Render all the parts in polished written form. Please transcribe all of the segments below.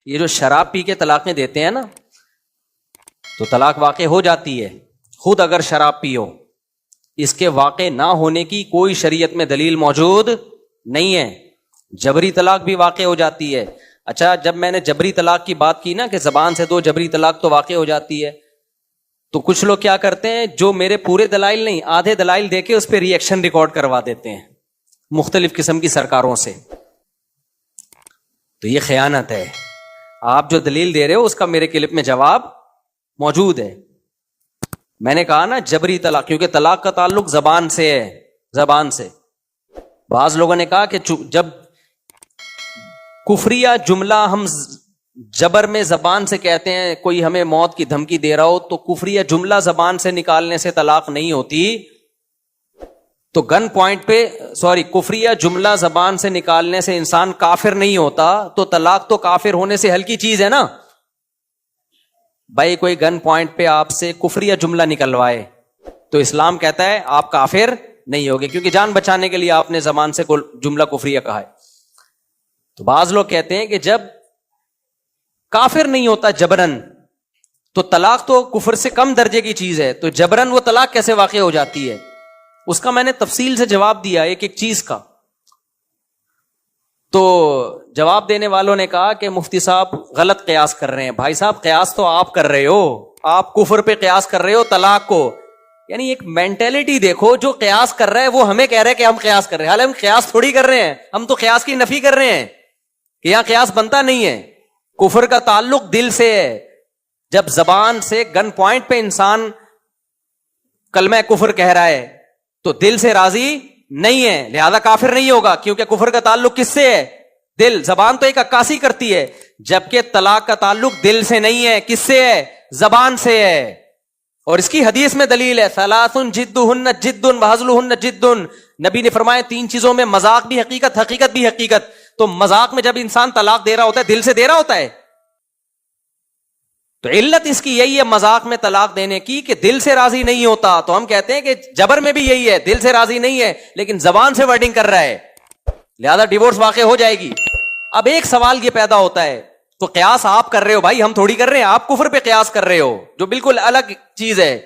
یہ جو شراب پی کے طلاقیں دیتے ہیں نا، تو طلاق واقع ہو جاتی ہے خود اگر شراب پیو، اس کے واقع نہ ہونے کی کوئی شریعت میں دلیل موجود نہیں ہے. جبری طلاق بھی واقع ہو جاتی ہے. اچھا، جب میں نے جبری طلاق کی بات کی نا کہ زبان سے دو، جبری طلاق تو واقع ہو جاتی ہے، تو کچھ لوگ کیا کرتے ہیں، جو میرے پورے دلائل نہیں آدھے دلائل دے کے اس پہ ری ایکشن ریکارڈ کروا دیتے ہیں مختلف قسم کی سرکاروں سے. تو یہ خیانت ہے. آپ جو دلیل دے رہے ہو اس کا میرے کلپ میں جواب موجود ہے. میں نے کہا نا جبری طلاق، کیونکہ طلاق کا تعلق زبان سے ہے، زبان سے. بعض لوگوں نے کہا کہ جب کفریہ جملہ ہم جبر میں زبان سے کہتے ہیں، کوئی ہمیں موت کی دھمکی دے رہا ہو تو کفریہ جملہ زبان سے نکالنے سے طلاق نہیں ہوتی. تو گن پوائنٹ پہ کفریہ جملہ زبان سے نکالنے سے انسان کافر نہیں ہوتا، تو طلاق تو کافر ہونے سے ہلکی چیز ہے نا. بھائی کوئی گن پوائنٹ پہ آپ سے کفریہ جملہ نکلوائے تو اسلام کہتا ہے آپ کافر نہیں ہوگے، کیونکہ جان بچانے کے لیے آپ نے زبان سے جملہ کفریہ کہا ہے. تو بعض لوگ کہتے ہیں کہ جب کافر نہیں ہوتا جبرن، تو طلاق تو کفر سے کم درجے کی چیز ہے، تو جبرن وہ طلاق کیسے واقع ہو جاتی ہے؟ اس کا میں نے تفصیل سے جواب دیا ایک ایک چیز کا. تو جواب دینے والوں نے کہا کہ مفتی صاحب غلط قیاس کر رہے ہیں. بھائی صاحب قیاس تو آپ کر رہے ہو، آپ کفر پہ قیاس کر رہے ہو طلاق کو. یعنی ایک مینٹیلٹی دیکھو، جو قیاس کر رہا ہے وہ ہمیں کہہ رہے کہ ہم قیاس کر رہے ہیں، حالانکہ ہم قیاس تھوڑی کر رہے ہیں، ہم تو قیاس کی نفی کر رہے ہیں کہ یہاں قیاس بنتا نہیں ہے. کفر کا تعلق دل سے ہے. جب زبان سے گن پوائنٹ پہ انسان کلمہ کفر کہہ رہا ہے تو دل سے راضی نہیں ہے، لہذا کافر نہیں ہوگا، کیونکہ کفر کا تعلق کس سے ہے؟ دل. زبان تو ایک عکاسی کرتی ہے، جبکہ طلاق کا تعلق دل سے نہیں ہے. کس سے ہے؟ زبان سے ہے. اور اس کی حدیث میں دلیل ہے، ثلاث جدہن جد وہزلہن جد. نبی نے فرمایا 3 چیزوں میں مذاق بھی حقیقت، حقیقت بھی حقیقت. تو مذاق میں جب انسان طلاق دے رہا ہوتا ہے دل سے دے رہا ہوتا ہے. تو علت اس کی یہی ہے مذاق میں طلاق دینے کی کہ دل سے راضی نہیں ہوتا. تو ہم کہتے ہیں کہ جبر میں بھی یہی ہے، دل سے راضی نہیں ہے لیکن زبان سے ورڈنگ کر رہا ہے، لہذا ڈیورس واقع ہو جائے گی. اب ایک سوال یہ پیدا ہوتا ہے، تو قیاس آپ کر رہے ہو بھائی، ہم تھوڑی کر رہے ہیں. آپ کفر پہ قیاس کر رہے ہو جو بالکل الگ چیز ہے.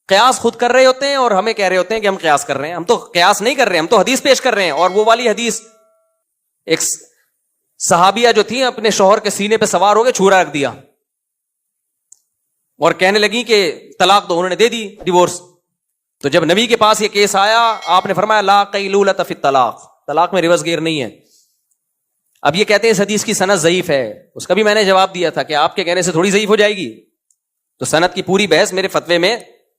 قیاس خود کر رہے ہوتے ہیں اور ہمیں کہہ رہے ہوتے ہیں کہ ہم قیاس کر رہے ہیں. ہم تو قیاس نہیں کر رہے ہیں، ہم تو حدیث پیش کر رہے ہیں. اور وہ والی حدیث، ایک صحابیہ جو تھی اپنے شوہر کے سینے پہ سوار ہو کے چھورا رکھ دیا اور کہنے لگی کہ طلاق دو، انہوں نے دے دی ڈیورس. تو جب نبی کے پاس یہ کیس آیا آپ نے فرمایا لا قیلولۃ فی الطلاق، طلاق میں ریورس گیئر نہیں ہے. اب یہ کہتے ہیں اس حدیث کی سند ضعیف ہے. اس کا بھی میں نے جواب دیا تھا کہ آپ کے کہنے سے تھوڑی ضعیف ہو جائے گی. تو سند کی پوری بحث میرے فتوے میں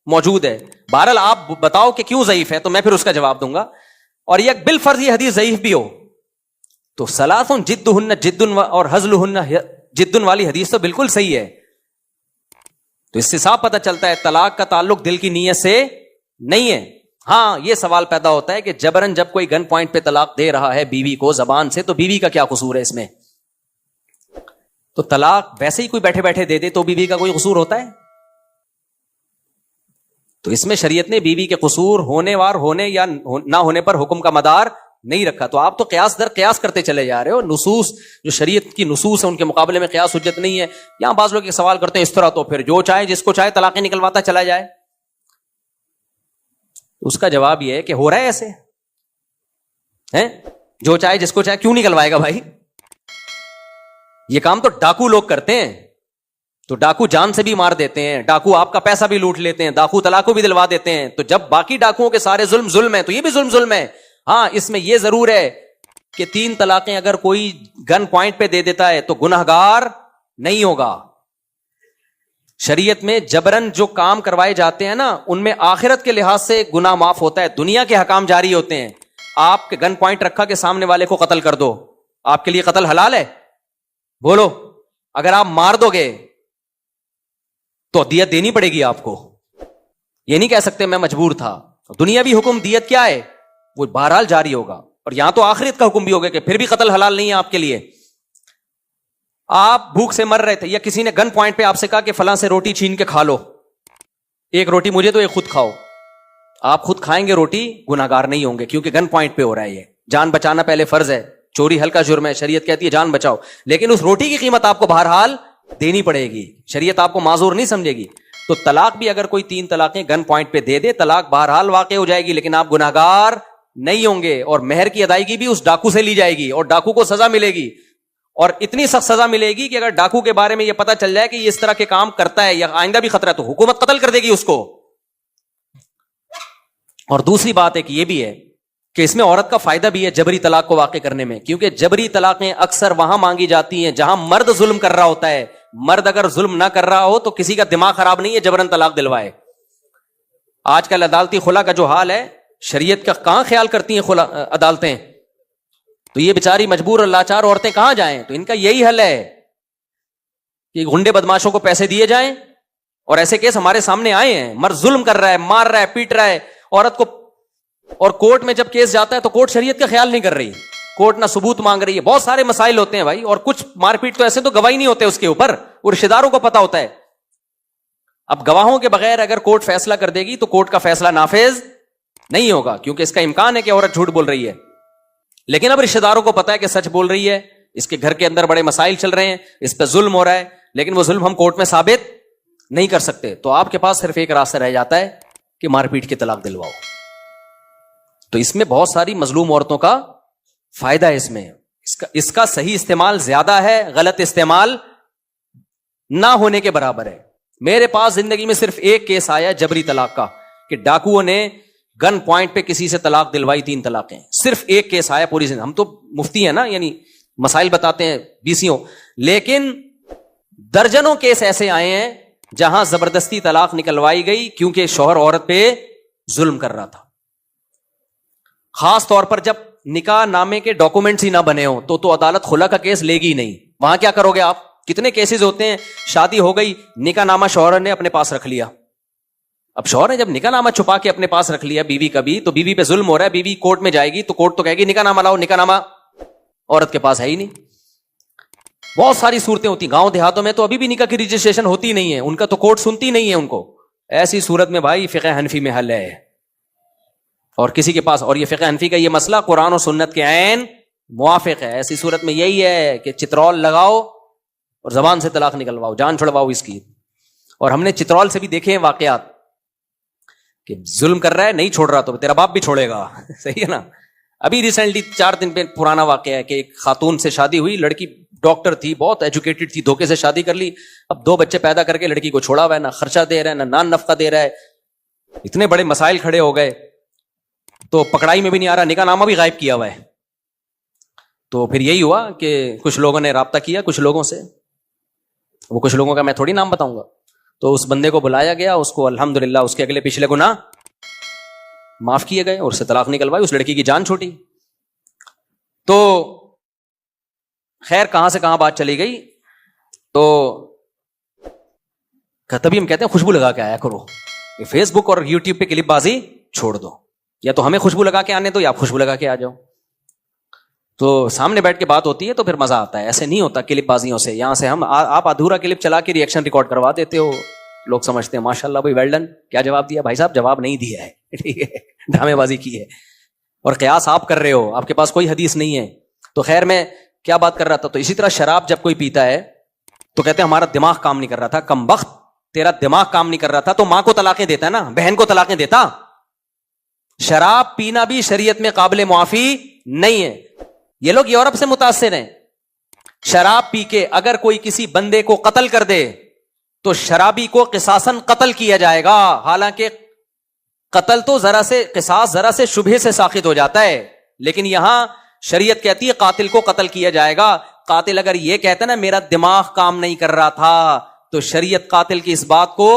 موجود ہے. بہرحال آپ بتاؤ کہ کیوں ضعیف ہے تو میں پھر اس کا جواب دوں گا. اور یہ بالفرض یہ حدیث ضعیف بھی ہو تو ثلاث جدہن جد اور ہزلہن جد والی حدیث تو بالکل صحیح ہے. تو اس سے صاف پتہ چلتا ہے طلاق کا تعلق دل کی نیت سے نہیں ہے. ہاں یہ سوال پیدا ہوتا ہے کہ جبرن جب کوئی گن پوائنٹ پہ طلاق دے رہا ہے بیوی کو زبان سے، تو بیوی کا کیا قصور ہے اس میں؟ تو طلاق ویسے ہی کوئی بیٹھے بیٹھے دے دے تو بیوی کا کوئی قصور ہوتا ہے؟ تو اس میں شریعت نے بیوی کے قصور ہونے وار ہونے یا نہ ہونے پر حکم کا مدار نہیں رکھا. تو آپ تو قیاس در قیاس کرتے چلے جا رہے ہو. نصوص جو شریعت کی نصوص ہیں ان کے مقابلے میں قیاس حجت نہیں ہے. یہاں بعض لوگ یہ سوال کرتے ہیں اس طرح تو پھر جو چاہے جس کو چاہے طلاقیں نکلواتا چلا جائے. اس کا جواب یہ ہے کہ ہو رہا ہے ایسے ہیں، جو چاہے جس کو چاہے کیوں نکلوائے گا بھائی؟ یہ کام تو ڈاکو لوگ کرتے ہیں. تو ڈاکو جان سے بھی مار دیتے ہیں، ڈاکو آپ کا پیسہ بھی لوٹ لیتے ہیں، ڈاکو طلاق کو بھی دلوا دیتے ہیں. تو جب باقی ڈاکوؤں کے سارے ظلم ہے تو یہ بھی ظلم ہے. ہاں اس میں یہ ضرور ہے کہ 3 طلاقیں اگر کوئی گن پوائنٹ پہ دے دیتا ہے تو گنہگار نہیں ہوگا. شریعت میں جبرن جو کام کروائے جاتے ہیں نا ان میں آخرت کے لحاظ سے گناہ معاف ہوتا ہے، دنیا کے حکام جاری ہوتے ہیں. آپ کے گن پوائنٹ رکھا کہ سامنے والے کو قتل کر دو، آپ کے لیے قتل حلال ہے؟ بولو. اگر آپ مار دو گے تو دیت دینی پڑے گی آپ کو. یہ نہیں کہہ سکتے میں مجبور تھا. دنیاوی حکم دیت کیا ہے وہ بہرحال جاری ہوگا. اور یہاں تو آخرت کا حکم بھی ہوگا کہ پھر بھی قتل حلال نہیں ہے آپ کے لیے. آپ بھوک سے مر رہے تھے یا کسی نے گن پوائنٹ پہ آپ سے کہا کہ فلاں سے روٹی چھین کے کھا لو، ایک روٹی مجھے تو ایک خود کھاؤ. آپ خود کھائیں گے روٹی، گناہگار نہیں ہوں گے کیونکہ گن پوائنٹ پہ ہو رہا ہے. یہ جان بچانا پہلے فرض ہے. چوری ہلکا جرم ہے, شریعت کہتی ہے جان بچاؤ, لیکن اس روٹی کی قیمت آپ کو بہرحال دینی پڑے گی, شریعت آپ کو معذور نہیں سمجھے گی. تو طلاق بھی اگر کوئی 3 طلاقیں گن پوائنٹ پہ دے دے, طلاق بہرحال واقع ہو جائے گی, لیکن آپ گناہگار نہیں ہوں گے, اور مہر کی ادائیگی بھی اس ڈاکو سے لی جائے گی, اور ڈاکو کو سزا ملے گی, اور اتنی سخت سزا ملے گی کہ اگر ڈاکو کے بارے میں یہ پتا چل جائے کہ یہ اس طرح کے کام کرتا ہے یا آئندہ بھی خطرہ ہے تو حکومت قتل کر دے گی اس کو. اور دوسری بات ایک یہ بھی ہے کہ اس میں عورت کا فائدہ بھی ہے جبری طلاق کو واقع کرنے میں, کیونکہ جبری طلاقیں اکثر وہاں مانگی جاتی ہیں جہاں مرد ظلم کر رہا ہوتا ہے. مرد اگر ظلم نہ کر رہا ہو تو کسی کا دماغ خراب نہیں ہے جبرن طلاق دلوائے. آج کل عدالتی خلا کا جو حال ہے, شریعت کا کہاں خیال کرتی ہیں خلا عدالتیں, تو یہ بیچاری مجبور اور لاچار عورتیں کہاں جائیں. تو ان کا یہی حل ہے کہ گنڈے بدماشوں کو پیسے دیے جائیں, اور ایسے کیس ہمارے سامنے آئے ہیں, مرد ظلم کر رہا ہے, مار رہا ہے, پیٹ رہا ہے عورت کو, اور کورٹ میں جب کیس جاتا ہے تو کورٹ شریعت کا خیال نہیں کر رہی, کورٹ نہ ثبوت مانگ رہی ہے. بہت سارے مسائل ہوتے ہیں بھائی, اور کچھ مار پیٹ تو ایسے تو گواہی نہیں ہوتے اس کے اوپر, وہ رشتہ داروں کو پتا ہوتا ہے. اب گواہوں کے بغیر اگر کورٹ فیصلہ کر دے گی تو کورٹ کا فیصلہ نافذ نہیں ہوگا, کیونکہ اس کا امکان ہے کہ عورت جھوٹ بول رہی ہے. لیکن اب رشتہ داروں کو پتا ہے کہ سچ بول رہی ہے, اس کے گھر کے اندر بڑے مسائل چل رہے ہیں, اس پہ ظلم ہو رہا ہے, لیکن وہ ظلم ہم کورٹ میں ثابت نہیں کر سکتے, تو آپ کے پاس صرف ایک راستہ رہ جاتا ہے کہ مار پیٹ کے طلاق دلواؤ. تو اس میں بہت ساری مظلوم عورتوں کا فائدہ ہے. اس میں اس کا صحیح استعمال زیادہ ہے, غلط استعمال نہ ہونے کے برابر ہے. میرے پاس زندگی میں صرف ایک کیس آیا جبری طلاق کا, کہ ڈاکوؤں نے گن پوائنٹ پہ کسی سے طلاق دلوائی, 3 طلاقیں, صرف ایک کیس آیا پوری زندگی. ہم تو مفتی ہیں نا, یعنی مسائل بتاتے ہیں بیسیوں, لیکن درجنوں کیس ایسے آئے ہیں جہاں زبردستی طلاق نکلوائی گئی کیونکہ شوہر عورت پہ ظلم کر رہا تھا. خاص طور پر جب نکاح نامے کے ڈاکومنٹس ہی نہ بنے ہوں تو عدالت خلا کا کیس لے گی نہیں. وہاں کیا کرو گے آپ؟ کتنے کیسز ہوتے ہیں, شادی ہو گئی, نکاح نامہ شوہر نے اپنے پاس رکھ لیا. اب شوہر نے جب نکاح نامہ چھپا کے اپنے پاس رکھ لیا بیوی کا بھی, تو بیوی پہ ظلم ہو رہا ہے, بیوی کورٹ میں جائے گی تو کورٹ تو کہے گی نکاح نامہ لاؤ, نکاح نامہ عورت کے پاس ہے ہی نہیں. بہت ساری صورتیں ہوتی, گاؤں دیہاتوں میں تو ابھی بھی نکاح کی رجسٹریشن ہوتی نہیں ہے, ان کا تو کورٹ سنتی نہیں ہے ان کو. ایسی صورت میں بھائی فقہ حنفی میں حل ہے, اور کسی کے پاس, اور یہ فقہ حنفی کا یہ مسئلہ قرآن و سنت کے عین موافق ہے. ایسی صورت میں یہی ہے کہ چترول لگاؤ اور زبان سے طلاق نکلواؤ, جان چھڑواؤ اس کی. اور ہم نے چترول سے بھی دیکھے ہیں واقعات کہ ظلم کر رہا ہے, نہیں چھوڑ رہا تو تیرا باپ بھی چھوڑے گا. صحیح ہے نا. ابھی ریسنٹلی 4 دن پہ پرانا واقعہ ہے کہ ایک خاتون سے شادی ہوئی, لڑکی ڈاکٹر تھی, بہت ایجوکیٹڈ تھی, دھوکے سے شادی کر لی, اب 2 بچے پیدا کر کے لڑکی کو چھوڑا ہوا ہے, نہ خرچہ دے رہا ہے, نہ نان نفقہ دے رہا ہے. اتنے بڑے مسائل کھڑے ہو گئے, تو پکڑائی میں بھی نہیں آ رہا, نکاح نامہ بھی غائب کیا ہوا ہے. تو پھر یہی ہوا کہ کچھ لوگوں نے رابطہ کیا کچھ لوگوں سے, وہ کچھ لوگوں کا میں تھوڑی نام بتاؤں گا. تو اس بندے کو بلایا گیا, اس کو الحمدللہ اس کے اگلے پچھلے گناہ معاف کیے گئے, اور اس سے طلاق نکلوائی, اس لڑکی کی جان چھوٹی. تو خیر کہاں سے کہاں بات چلی گئی, تو تبھی ہم کہتے ہیں خوشبو لگا کے آیا کرو, فیس بک اور یوٹیوب پہ کلپ بازی چھوڑ دو, یا تو ہمیں خوشبو لگا کے آنے دو یا آپ خوشبو لگا کے آ جاؤ. تو سامنے بیٹھ کے بات ہوتی ہے تو پھر مزہ آتا ہے, ایسے نہیں ہوتا کلپ بازیوں سے. یہاں سے ہم آپ ادھورا کلپ چلا کے ریئیکشن ریکارڈ کروا دیتے ہو, لوگ سمجھتے ہیں ماشاء اللہ بھائی ویل ڈن, کیا جواب دیا بھائی صاحب؟ جواب نہیں دیا ہے, ٹھیک ہے, ڈرامے بازی کی ہے, اور قیاس آپ کر رہے ہو, آپ کے پاس کوئی حدیث نہیں ہے. تو خیر میں کیا بات کر رہا تھا, تو اسی طرح شراب جب کوئی پیتا ہے تو کہتے ہیں ہمارا دماغ کام نہیں کر رہا تھا. کم بخت, تیرا دماغ کام نہیں کر رہا تھا تو ماں کو طلاقیں دیتا ہے نا, بہن کو طلاقیں دیتا. شراب پینا بھی شریعت میں قابل معافی نہیں ہے. یہ لوگ یورپ سے متاثر ہیں. شراب پی کے اگر کوئی کسی بندے کو قتل کر دے تو شرابی کو قصاصاً قتل کیا جائے گا, حالانکہ قتل تو قصاص ذرا سے شبہے سے ساقط ہو جاتا ہے, لیکن یہاں شریعت کہتی ہے قاتل کو قتل کیا جائے گا. قاتل اگر یہ کہتا ہے نا میرا دماغ کام نہیں کر رہا تھا, تو شریعت قاتل کی اس بات کو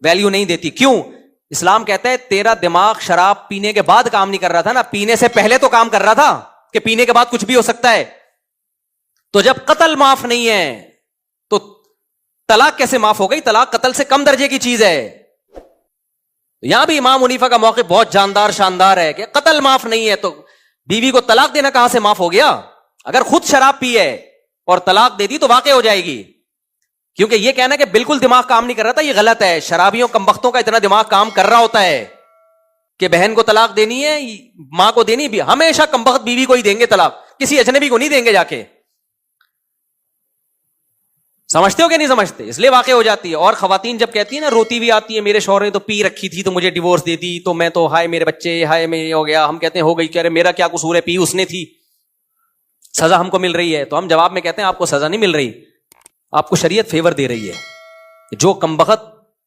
ویلیو نہیں دیتی. کیوں؟ اسلام کہتا ہے تیرا دماغ شراب پینے کے بعد کام نہیں کر رہا تھا نا, پینے سے پہلے تو کام کر رہا تھا, کہ پینے کے بعد کچھ بھی ہو سکتا ہے. تو جب قتل معاف نہیں ہے تو طلاق کیسے معاف ہو گئی؟ طلاق قتل سے کم درجے کی چیز ہے. یہاں بھی امام حنیفہ کا موقف بہت جاندار شاندار ہے کہ قتل معاف نہیں ہے تو بیوی کو طلاق دینا کہاں سے معاف ہو گیا؟ اگر خود شراب پی ہے اور طلاق دے دی تو واقع ہو جائے گی, کیونکہ یہ کہنا کہ بالکل دماغ کام نہیں کر رہا تھا یہ غلط ہے. شرابیوں کمبختوں کا اتنا دماغ کام کر رہا ہوتا ہے کہ بہن کو طلاق دینی ہے, ماں کو دینی بھی, ہمیشہ کمبخت بیوی کو ہی دیں گے طلاق. کسی اجنبی کو نہیں دیں گے جا کے. سمجھتے ہو کہ نہیں سمجھتے؟ اس لیے واقع ہو جاتی ہے. اور خواتین جب کہتی ہیں نا, روتی بھی آتی ہے, میرے شوہر نے تو پی رکھی تھی تو مجھے ڈیورس دے دی, تو میں تو ہائے میرے بچے, ہائے میں یہ ہو گیا. ہم کہتے ہیں ہو گئی, کہہ رہے میرا کیا قصور ہے, پی اس نے تھی, سزا ہم کو مل رہی ہے. تو ہم جواب میں کہتے ہیں آپ کو سزا نہیں مل رہی, آپ کو شریعت فیور دے رہی ہے. جو کمبخت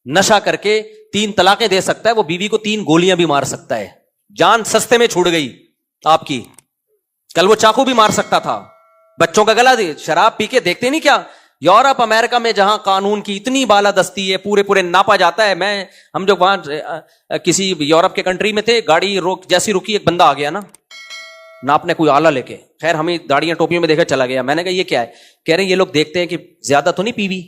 نشہ کر کے 3 طلاقیں دے سکتا ہے, وہ بیوی کو 3 گولیاں بھی مار سکتا ہے. جان سستے میں چھوٹ گئی آپ کی. کل وہ چاقو بھی مار سکتا تھا, بچوں کا گلا دے. شراب پی کے دیکھتے نہیں کیا یورپ امریکہ میں جہاں قانون کی اتنی بالادستی ہے, پورے ناپا جاتا ہے. ہم جو وہاں کسی یورپ کے کنٹری میں تھے, گاڑی جیسی رکی, ایک بندہ آ گیا نا ناپنے, کوئی آلہ لے کے. خیر ہمیں داڑیاں ٹوپیوں میں دیکھا چلا گیا. میں نے کہا یہ کیا ہے؟ کہہ رہے ہیں یہ لوگ دیکھتے ہیں کہ زیادہ تو نہیں پیوی.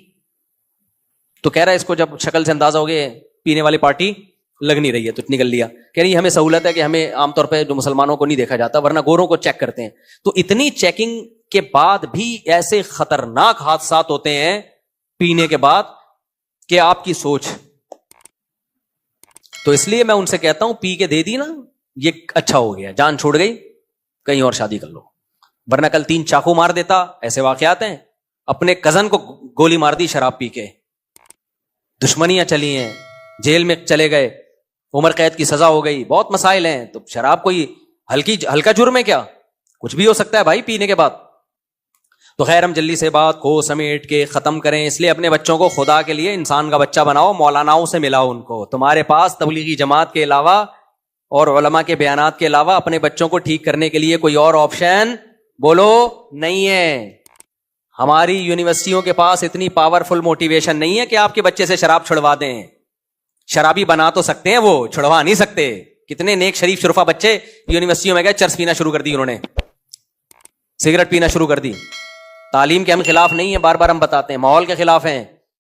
تو کہہ رہا ہے اس کو جب شکل سے اندازہ ہو گیا پینے والی پارٹی لگ نہیں رہی ہے تو نکل لیا. کہہ رہی ہمیں سہولت ہے کہ ہمیں عام طور پہ جو مسلمانوں کو نہیں دیکھا جاتا, ورنہ گوروں کو چیک کرتے ہیں. تو اتنی چیکنگ کے بعد بھی ایسے خطرناک حادثات ہوتے ہیں پینے کے بعد کہ آپ کی سوچ. تو اس لیے میں ان سے کہتا ہوں پی کے دے دی نا, یہ اچھا ہو گیا, جان چھوڑ گئی, کہیں اور شادی کر لو. ورنہ کل 3 چاقو مار دیتا. ایسے واقعات ہیں. اپنے کزن کو گولی مار دی شراب پی کے, دشمنیاں چلی ہیں, جیل میں چلے گئے, عمر قید کی سزا ہو گئی. بہت مسائل ہیں. تو شراب کوئی ہلکا جرم ہے کیا؟ کچھ بھی ہو سکتا ہے بھائی پینے کے بعد. تو خیر ہم جلدی سے بات کو سمیٹ کے ختم کریں. اس لیے اپنے بچوں کو خدا کے لیے انسان کا بچہ بناؤ, مولاناؤں سے ملاؤ ان کو. تمہارے پاس تبلیغی جماعت کے علاوہ اور علماء کے بیانات کے علاوہ اپنے بچوں کو ٹھیک کرنے کے لیے کوئی اور آپشن بولو نہیں ہے. ہماری یونیورسٹیوں کے پاس اتنی پاورفل موٹیویشن نہیں ہے کہ آپ کے بچے سے شراب چھڑوا دیں. شرابی بنا تو سکتے ہیں, وہ چھڑوا نہیں سکتے. کتنے نیک شریف شرفا بچے یونیورسٹیوں میں گئے, چرس پینا شروع کر دی انہوں نے, سگریٹ پینا شروع کر دی. تعلیم کے ہم خلاف نہیں ہیں, بار بار ہم بتاتے ہیں, ماحول کے خلاف ہیں.